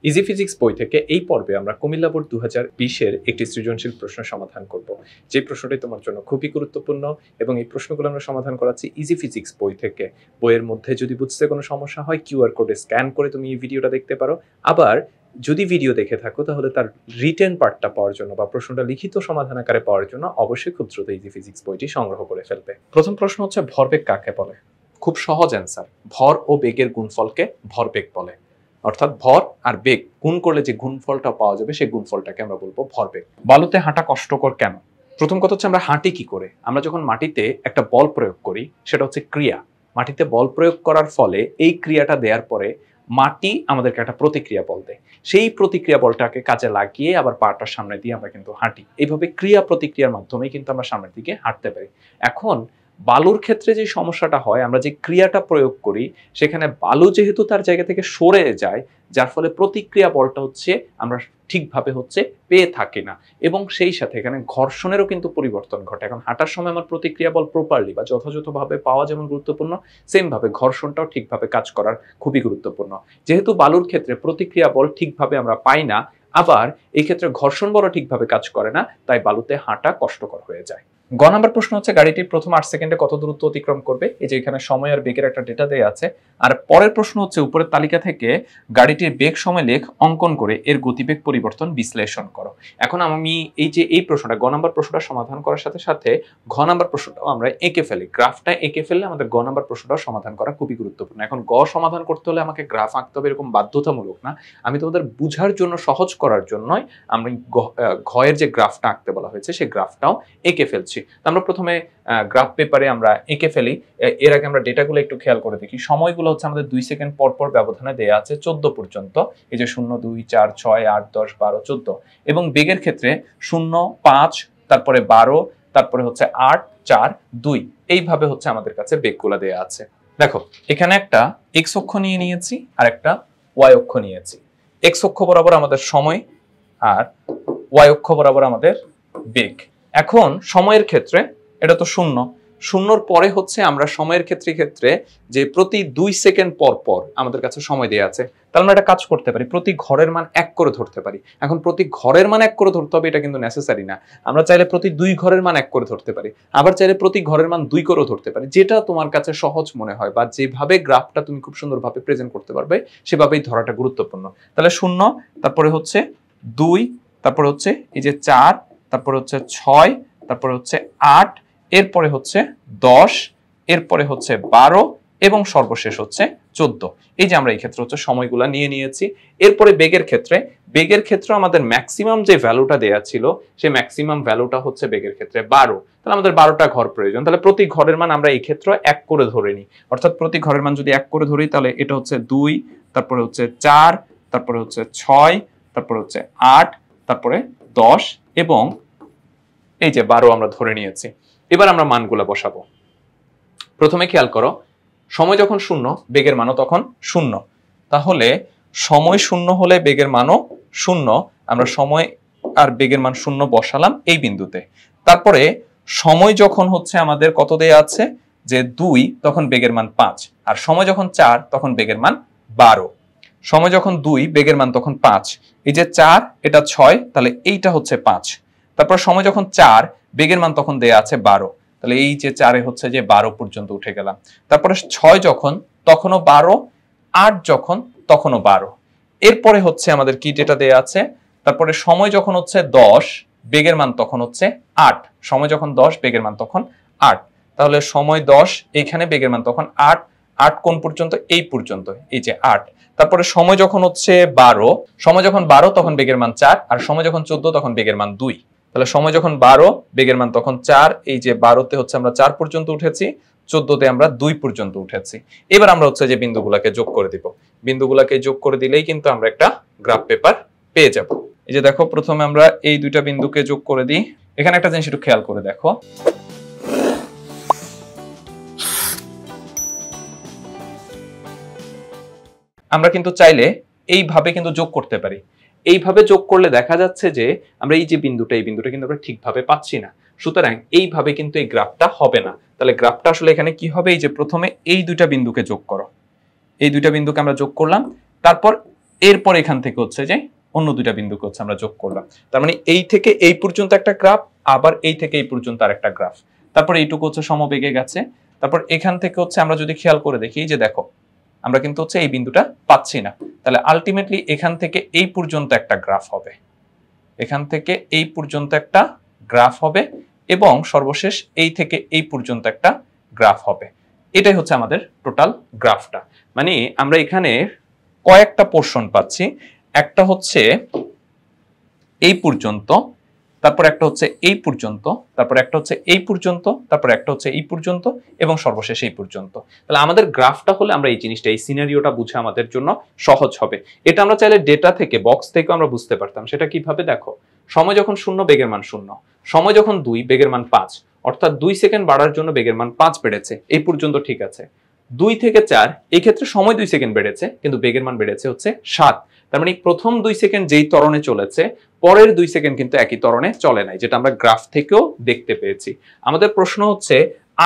Easy physics বই থেকে এই পর্বে আমরা কুমিল্লা বোর্ড 2020-এর একটি সৃজনশীল প্রশ্ন সমাধান করব, যে প্রশ্নটি তোমার জন্য খুবই গুরুত্বপূর্ণ এবং এই প্রশ্নগুলো আমরা সমাধান করাচ্ছি ইজি ফিজিক্স বই থেকে। বইয়ের মধ্যে যদি বুঝতে কোনো সমস্যা হয় কিউআর কোডে স্ক্যান করে তুমি এই ভিডিওটা দেখতে পারো। আবার যদি ভিডিও দেখে থাকো তাহলে তার রিটেন পার্টটা পাওয়ার জন্য বা প্রশ্নটা লিখিত সমাধান আকারে পাওয়ার জন্য অবশ্যই খুব দ্রুত ইজি ফিজিক্স বইটি সংগ্রহ করে ফেলবে। প্রথম প্রশ্ন হচ্ছে ভরবেগ কাকে বলে? খুব সহজ অ্যান্সার, ভর ও বেগের গুণফলকে ভরবেগ বলে। অর্থাৎ ভর আর বেগ গুণ করলে যে গুণফলটা পাওয়া যাবে সেই গুণফলটাকে আমরা বলবো ভরবেগ। বালুতে হাঁটা কষ্টকর কেন? প্রথম কথা হচ্ছে আমরা হাঁটি কি করে? আমরা যখন মাটিতে একটা বল প্রয়োগ করি সেটা হচ্ছে ক্রিয়া। মাটিতে বল প্রয়োগ করার ফলে এই ক্রিয়াটা দেওয়ার পরে মাটি আমাদেরকে একটা প্রতিক্রিয়া বল দেয়, সেই প্রতিক্রিয়া বলটাকে কাজে লাগিয়ে আবার পাটার সামনে দিয়ে আমরা কিন্তু হাঁটি। এইভাবে ক্রিয়া প্রতিক্রিয়ার মাধ্যমে কিন্তু আমরা সামনের দিকে হাঁটতে পারি। এখন বালুর ক্ষেত্রে যে সমস্যাটা হয়, আমরা যে ক্রিয়াটা প্রয়োগ করি সেখানে বালু যেহেতু তার জায়গা থেকে সরে যায়, যার ফলে প্রতিক্রিয়া বলটা হচ্ছে আমরা ঠিকভাবে হচ্ছে পেয়ে থাকি না এবং সেই সাথে এখানে ঘর্ষণেরও কিন্তু পরিবর্তন ঘটে। এখন হাঁটার সময় আমার প্রতিক্রিয়া বল প্রপারলি বা যথাযথভাবে পাওয়া যেমন গুরুত্বপূর্ণ, সেম ভাবে ঘর্ষণটাও ঠিকভাবে কাজ করার খুবই গুরুত্বপূর্ণ। যেহেতু বালুর ক্ষেত্রে প্রতিক্রিয়া বল ঠিকভাবে আমরা পাই না, আবার এই ক্ষেত্রে ঘর্ষণ বলও ঠিকভাবে কাজ করে না, তাই বালুতে হাঁটা কষ্টকর হয়ে যায়। গ নাম্বার প্রশ্ন হচ্ছে গাড়িটি প্রথম 8 সেকেন্ডে কত দূরত্ব অতিক্রম করবে? এই যে এখানে সময় আর বেগের একটা ডেটা দেয়া আছে। আর পরের প্রশ্ন হচ্ছে উপরের তালিকা থেকে গাড়িটির বেগ সময় লেখ অঙ্কন করে এর গতিবেগ পরিবর্তন বিশ্লেষণ করো। এখন আমি এই প্রশ্নটা গ নাম্বার প্রশ্নটা সমাধান করার সাথে সাথে ঘ নাম্বার প্রশ্নটাও আমরা এঁকে ফেলি। গ্রাফটা এঁকে ফেললে আমাদের গ নাম্বার প্রশ্নটাও সমাধান করা খুবই গুরুত্বপূর্ণ। এখন গ সমাধান করতে হলে আমাকে গ্রাফ আঁকতে হবে এরকম বাধ্যতামূলক না, আমি তোমাদের বুঝার জন্য সহজ করার জন্যই আমি ঘ এর যে গ্রাফটা আঁকতে বলা হয়েছে সেই গ্রাফটাও এঁকে ফেলছি। আমরা প্রথমে গ্রাফ পেপারে আমরা এঁকে ফেলি। এর আগে আমরা ডেটাগুলো একটু খেয়াল করে দেখি। সময়গুলো হচ্ছে আমাদের 2 সেকেন্ড পর পর ব্যবধানে দেয়া আছে 14 পর্যন্ত। এই যে 0, 2, 4, 6, 8, 10, 12, 14 এবং বেগের ক্ষেত্রে 0, 5, তারপরে 12, তারপরে হচ্ছে 8, 4, 2 এইভাবে হচ্ছে আমাদের কাছে বেগগুলো দেয়া আছে। দেখো এখানে একটা x অক্ষ নিয়ে নিয়েছি আর একটা y অক্ষ নিয়েছি। x অক্ষ বরাবর আমাদের সময় আর y অক্ষ বরাবর আমাদের বেগ। এখন সময়ের ক্ষেত্রে এটা তো 0, 0-র পরে হচ্ছে আমরা সময়ের ক্ষেত্রে যে প্রতি 2 সেকেন্ড পর পর আমাদের কাছে সময় দেয়া আছে, তাহলে আমরা একটা কাজ করতে পারি, প্রতি ঘরের মান 1 করে ধরতে পারি। এখন প্রতি ঘরের মান 1 করে ধরতে হবে এটা কিন্তু নেসেসারি না, আমরা চাইলে প্রতি 2 ঘরের মান 1 করে ধরতে পারি, আবার চাইলে প্রতি ঘরের মান 2 করেও ধরতে পারি, যেটা তোমার কাছে সহজ মনে হয় বা যেভাবে গ্রাফটা তুমি খুব সুন্দরভাবে প্রেজেন্ট করতে পারবে সেভাবেই ধরাটা গুরুত্বপূর্ণ। তাহলে 0, তারপরে হচ্ছে 2, তারপরে হচ্ছে এই যে 4, তারপরে হচ্ছে 6, তারপরে হচ্ছে 8, এরপরে হচ্ছে 10, এরপরে হচ্ছে 12 এবং সর্বশেষ হচ্ছে 14। এই যে আমরা এই ক্ষেত্রে হচ্ছে সময়গুলো নিয়ে নিয়েছি। এরপরে বেগের ক্ষেত্রে আমাদের ম্যাক্সিমাম যে ভ্যালুটা দেয়া ছিল সেই ম্যাক্সিমাম ভ্যালুটা হচ্ছে বেগের ক্ষেত্রে 12, তাহলে আমাদের 12টা ঘর প্রয়োজন। তাহলে প্রতি ঘরের মান আমরা এই ক্ষেত্রে 1 করে ধরে নিই, অর্থাৎ প্রতি ঘরের মান যদি 1 করে ধরি তাহলে এটা হচ্ছে 2, তারপরে হচ্ছে 4, তারপরে হচ্ছে 6, তারপরে হচ্ছে 8, তারপরে 10 এবং এই যে 12 আমরা ধরে নিয়েছি। এবার আমরা মানগুলো বসাবো। প্রথমে খেয়াল করো, সময় যখন 0 বেগের মানও তখন 0, তাহলে সময় 0 হলে বেগের মানও 0। আমরা সময় আর বেগের মান 0 বসালাম এই বিন্দুতে। তারপরে সময় যখন হচ্ছে আমাদের কত দেয়া আছে যে 2, তখন বেগের মান 5, আর সময় যখন 4 তখন বেগের মান 12। সময় যখন 2 বেগের মান তখন 5, এই যে 4 এটা 6, তাহলে এইটা হচ্ছে 5। তারপর সময় যখন 4 বেগের মান তখন দেয়া আছে 12, তাহলে এই যে 4 হচ্ছে যে 12 পর্যন্ত উঠে গেলাম। তারপরে 6 যখন তখনও 12, 8 যখন তখনও 12। এরপরে হচ্ছে আমাদের কি ডেটা দেয়া আছে, তারপরে সময় যখন হচ্ছে 10 বেগের মান তখন হচ্ছে 8, সময় যখন 10 বেগের মান তখন 8, তাহলে সময় 10 এইখানে বেগের মান তখন 8, 8 কোন পর্যন্ত? এই পর্যন্ত, এই যে 8। তারপরে সময় যখন হচ্ছে 12 তখন বেগের মান 4, আর সময় যখন 14 তখন বেগের মান 2। তাহলে সময় যখন 12 বেগের মান তখন 4, এই যে 12তে হচ্ছে আমরা 4 পর্যন্ত উঠেছি, 14তে আমরা 2 পর্যন্ত উঠেছি। এবার আমরা হচ্ছে যে বিন্দুগুলোকে যোগ করে দিব। বিন্দুগুলোকে যোগ করে দিলেই কিন্তু আমরা একটা গ্রাফ পেপার পেয়ে যাব। এই যে দেখো প্রথমে আমরা এই দুইটা বিন্দুকে যোগ করে দিই। এখানে একটা জিনিস একটু খেয়াল করে দেখো, আমরা কিন্তু চাইলে এইভাবে কিন্তু যোগ করতে পারি। এইভাবে যোগ করলে দেখা যাচ্ছে যে আমরা এই যে বিন্দুটা, এই বিন্দুটা কিন্তু আমরা ঠিকভাবে পাচ্ছি না, সুতরাং এইভাবে কিন্তু এই গ্রাফটা হবে না। তাহলে গ্রাফটা আসলে এখানে কি হবে, এই যে প্রথমে এই দুইটা বিন্দুকে যোগ করো, এই দুইটা বিন্দুকে আমরা যোগ করলাম, তারপর এরপর এখান থেকে হচ্ছে যে অন্য দুইটা বিন্দুকে হচ্ছে আমরা যোগ করলাম। তার মানে এই থেকে এই পর্যন্ত একটা গ্রাফ, আবার এই থেকে এই পর্যন্ত আরেকটা গ্রাফ, তারপর এইটুকু হচ্ছে সমবেগে গেছে। তারপর এখান থেকে হচ্ছে আমরা যদি খেয়াল করে দেখি, যে দেখো আমরা কিন্তু হচ্ছে এই বিন্দুটা পাচ্ছি না, তাহলে আলটিমেটলি এখান থেকে এই পর্যন্ত একটা গ্রাফ হবে, এখান থেকে এই পর্যন্ত একটা গ্রাফ হবে, এবং সর্বশেষ এই থেকে এই পর্যন্ত একটা গ্রাফ হবে। এটাই হচ্ছে আমাদের টোটাল গ্রাফটা। মানে আমরা এখানে কয়েকটা পোরশন পাচ্ছি, একটা হচ্ছে এই পর্যন্ত, তারপর একটা হচ্ছে এই পর্যন্ত, তারপর একটা হচ্ছে এই পর্যন্ত, তারপর একটা হচ্ছে এই পর্যন্ত, এবং সর্বশেষ এই পর্যন্ত। তাহলে আমাদের গ্রাফটা হলে আমরা এই জিনিসটা, এই সিনারিওটা বুঝে আমাদের জন্য সহজ হবে। এটা আমরা চাইলে ডেটা থেকে, বক্স থেকে আমরা বুঝতে পারতাম। সেটা কিভাবে? দেখো, সময় যখন 0 বেগের মান 0, সময় যখন 2 বেগের মান 5, অর্থাৎ 2 সেকেন্ড বাড়ার জন্য বেগের মান 5 বেড়েছে, এই পর্যন্ত ঠিক আছে। 2 থেকে 4 এই ক্ষেত্রে সময় 2 সেকেন্ড বেড়েছে, কিন্তু বেগের মান বেড়েছে হচ্ছে 7। তার মানে প্রথম 2 সেকেন্ড যেই ত্বরণে চলেছে, পরের 2 সেকেন্ড কিন্তু একই ত্বরণে চলে নাই, যেটা আমরা গ্রাফ থেকেও দেখতে পেয়েছি। আমাদের প্রশ্ন হচ্ছে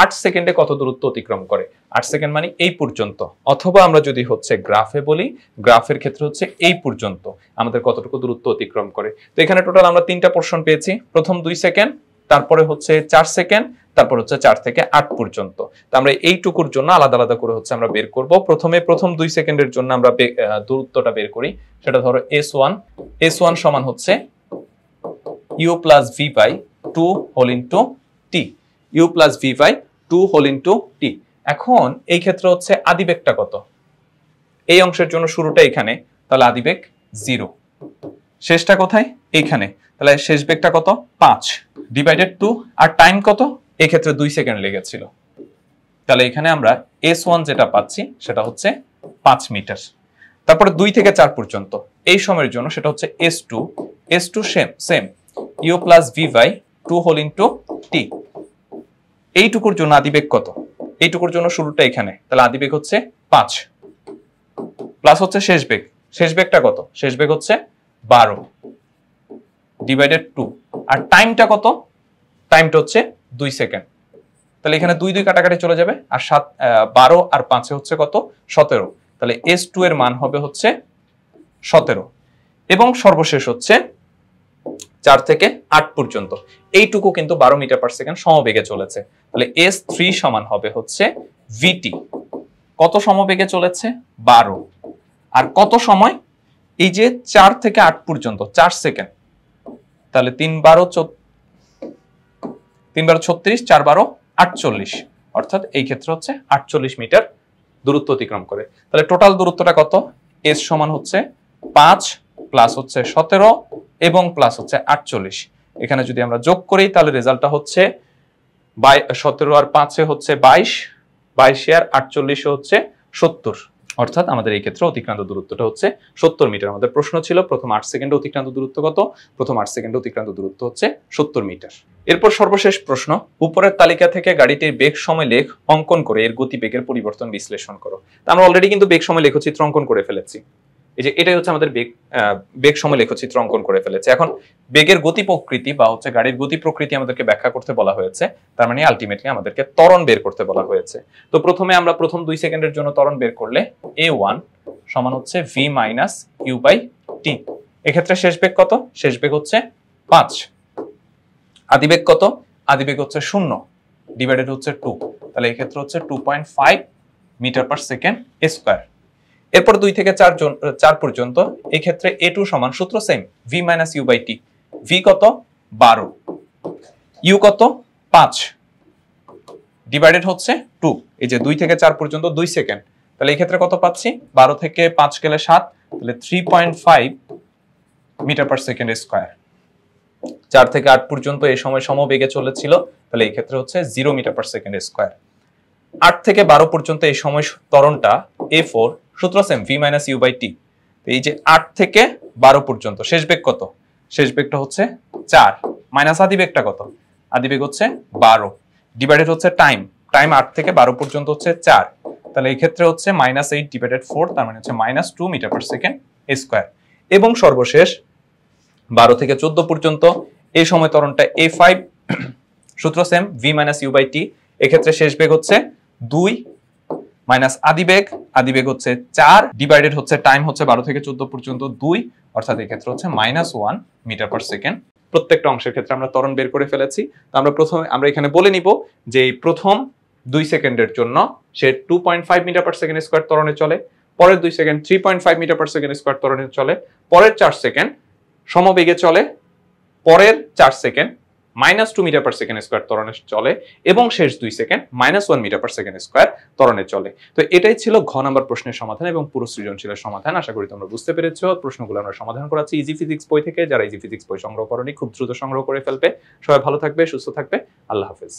8 সেকেন্ডে কত দূরত্ব অতিক্রম করে? 8 সেকেন্ড মানে এই পর্যন্ত, অথবা আমরা যদি হচ্ছে গ্রাফে বলি, গ্রাফের ক্ষেত্রে হচ্ছে এই পর্যন্ত আমাদের কতটুকু দূরত্ব অতিক্রম করে। তো এখানে টোটাল আমরা 3টা পোরশন পেয়েছি, প্রথম 2 সেকেন্ড, তারপরে হচ্ছে 4 সেকেন্ড, তারপর হচ্ছে 4 থেকে 8 পর্যন্ত। তো আমরা এইটুকুর জন্য আলাদা আলাদা করে হচ্ছে আমরা বের করব। প্রথমে প্রথম 2 সেকেন্ডের জন্য আমরা দূরত্বটা বের করি, সেটা ধরো s1 সমান হচ্ছে u plus v by 2 whole into t, u plus v by 2 whole into t। এখন এই ক্ষেত্রে হচ্ছে আদিবেগটা কত? এই অংশের জন্য শুরুটা এখানে, তাহলে আদিবেগ 0, শেষটা কোথায়? এখানে, তাহলে শেষ বেগটা কত? 5 ডিভাইডেড 2, আর টাইম কত? এই ক্ষেত্রে 2 সেকেন্ড লেগেছিল। তাহলে এখানে আমরা s1 যেটা পাচ্ছি সেটা হচ্ছে 5 মিটার। তারপরে 2 থেকে 4 পর্যন্ত এই সময়ের জন্য সেটা হচ্ছে s2 same u plus v by 2 whole into t। এইটুকুর জন্য আদিবেগ কত? এইটুকুর জন্য শুরুটা এখানে, তাহলে আদিবেগ হচ্ছে 5 প্লাস হচ্ছে শেষ বেগটা কত? শেষ বেগ হচ্ছে 12 ডিভাইডেড 2, আর টাইমটা কত? টাইমটা হচ্ছে 2 সেকেন্ড। তাহলে এখানে 2 কাটাকাটি চলে যাবে, আর 12 আর 5 হচ্ছে কত? 17। তাহলে s2 এর মান হবে হচ্ছে 17, এবং সর্বশেষ হচ্ছে 4 থেকে 8 পর্যন্ত এইটুকু কিন্তু 12 মিটার পার সেকেন্ড সমবেগে চলেছে। তাহলে s3 সমান হবে হচ্ছে vt। কত সমবেগে চলেছে? 12। আর কত সময়? এই যে 4 থেকে 8 পর্যন্ত 4 সেকেন্ড, তাহলে 3 12 36, 4 12 48, অর্থাৎ এই ক্ষেত্রে হচ্ছে 48 মিটার দূরত্ব অতিক্রম করে। তাহলে টোটাল দূরত্বটা কত? s সমান হচ্ছে 5 প্লাস হচ্ছে 17 এবং প্লাস হচ্ছে 48। এখানে যদি আমরা যোগ করি তাহলে রেজাল্টটা হচ্ছে 17 আর 5 হচ্ছে 22, 22 আর 48 হচ্ছে 70, অর্থাৎ আমাদের এই ক্ষেত্রে অতিক্রান্ত দূরত্বটা হচ্ছে 70 মিটার। আমাদের প্রশ্ন ছিল প্রথম 8 সেকেন্ডে অতিক্রান্ত দূরত্ব কত? প্রথম 8 সেকেন্ডে অতিক্রান্ত দূরত্ব হচ্ছে 70 মিটার। এরপর সর্বশেষ প্রশ্ন, উপরের তালিকা থেকে গাড়িটির বেগ সময় লেখ অঙ্কন করে এর গতিবেগের পরিবর্তন বিশ্লেষণ করো। আমরা অলরেডি কিন্তু বেগ সময় লেখচিত্র অঙ্কন করে ফেলেছি। এই যে এটাই হচ্ছে আমাদের বেগ সময় লেখচিত্র অঙ্কন করে ফেলেছে। এখন বেগের গতি প্রকৃতি বা হচ্ছে গাড়ির গতি প্রকৃতি আমাদেরকে ব্যাখ্যা করতে বলা হয়েছে, তার মানে আলটিমেটলি আমাদেরকে ত্বরণ বের করতে বলা হয়েছে। তো প্রথমে আমরা প্রথম 2 সেকেন্ডের জন্য ত্বরণ বের করলে a1 সমান হচ্ছে v minus u by t। এক্ষেত্রে শেষ বেগ কত? শেষ বেগ হচ্ছে 5। আদিবেগ কত? আদিবেগ হচ্ছে 0 ডিভাইডেড হচ্ছে 2, তাহলে এই ক্ষেত্রে হচ্ছে 2.5 মিটার পার সেকেন্ড স্কয়ার। এরপর 2 থেকে 4 পর্যন্ত এই ক্ষেত্রে a2 সমান সূত্র same v minus u by t। v কত? 12, u কত? 5 ডিভাইডেড হচ্ছে 2। এই যে 2 থেকে 4 পর্যন্ত 2 সেকেন্ড, তাহলে এই ক্ষেত্রে কত পাচ্ছি? 12 থেকে 5 গেলে 7, তাহলে 3.5 মিটার পার সেকেন্ড স্কয়ার। 4 থেকে 8 পর্যন্ত এই সময় সমবেগে চলেছিল, তাহলে এই ক্ষেত্রে হচ্ছে 0 মিটার পার সেকেন্ড স্কয়ার। 8 থেকে 12 পর্যন্ত এই সময় ত্বরণটা a4, সূত্র same v minus u by t। এই যে 8 থেকে 12 পর্যন্ত শেষ বেগ কত? শেষ বেগটা হচ্ছে 4 মাইনাস আদিবেগটা কত? আদিবেগ হচ্ছে 12 ডিভাইডেড হচ্ছে টাইম 8 থেকে 12 পর্যন্ত হচ্ছে 4, তাহলে এই ক্ষেত্রে হচ্ছে -8 ডিভাইডেড 4, তার মানে হচ্ছে -2 মিটার পার সেকেন্ড স্কয়ার। এবং সর্বশেষ 12 থেকে 14 পর্যন্ত এই সময় ত্বরণটা a5, সূত্র same v minus u by t। এক্ষেত্রে শেষ বেগ হচ্ছে 2 মাইনাস আদিবেগ হচ্ছে 4 ডিভাইডেড হচ্ছে টাইম হচ্ছে 12 থেকে 14 পর্যন্ত 2, অর্থাৎ এই ক্ষেত্রে হচ্ছে -1 মিটার পার সেকেন্ড। প্রত্যেকটা অংশের ক্ষেত্রে আমরা ত্বরণ বের করে ফেলেছি। তো আমরা এখানে বলে নিব যে এই প্রথম 2 সেকেন্ডের জন্য সে 2.5 মিটার পার সেকেন্ড স্কয়ার ত্বরণে চলে, পরের 2 second 3.5 metre per second square ত্বরণে চলে, পরের 4 সেকেন্ড সমবেগে চলে, পরের 4 second -2 metre per second square ত্বরণে চলে এবং শেষ 2 second -1 metre per second square ত্বরণে চলে। তো এটাই ছিল ঘ নাম্বার প্রশ্নের সমাধান এবং পুরো সৃজনশীলের সমাধান। আশা করি তোমরা বুঝতে পেরেছো। প্রশ্নগুলো আমরা সমাধান করাচ্ছি ইজি ফিজিক্স বই থেকে। যারা ইজি ফিজিক্স বই সংগ্রহ করনি খুব দ্রুত সংগ্রহ করে ফেলবে। সবাই ভালো থাকবে, সুস্থ থাকবে। আল্লাহ হাফেজ।